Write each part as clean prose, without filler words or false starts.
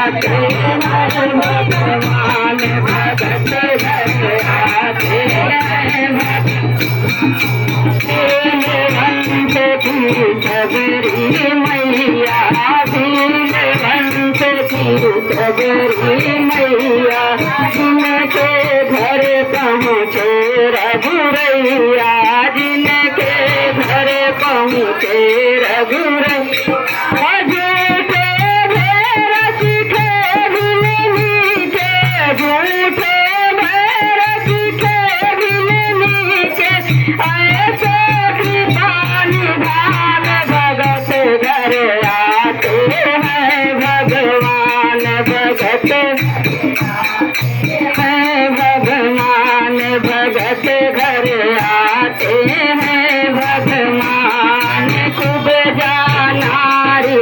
आते हैं भगवान भगत घर आते हैं। दीनवंत की सबरी मैया, दीनवंत की सबरी मैया, जिनके घर पहुँचे रघुरैया, जिनके घर पहुँचे रघुरैया। झूठे भैर सीखे बिलनी के, झूठे भैर सीखे बिलनी के, ऐसे कृपान भाग भगत घर आते हैं भगवान भगत हैं, भगवान भगत घर आते हैं भगवान। खूब जानारी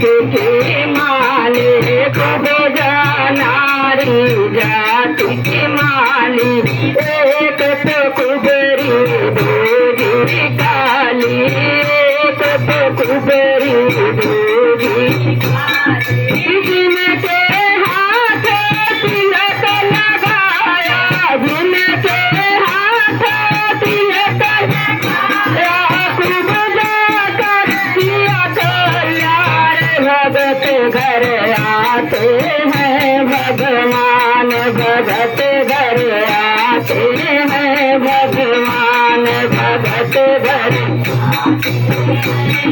के माली, खूब जानारी जाति के माली, एक तो कुबरी दूजी काली, एक तो कुबरी दूजी काली। जिनके हाथ तिलक लगाया, जिनके हाथ तिलक लगाया, खूब जाकर किया कल्याण भगत घर आते हैं भगवान भगत घर आते हैं भगवान भगत घर।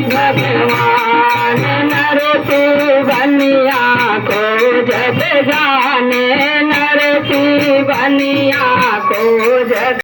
भगवान नरसी बनिया को जग जाने, नरसी बनिया को जग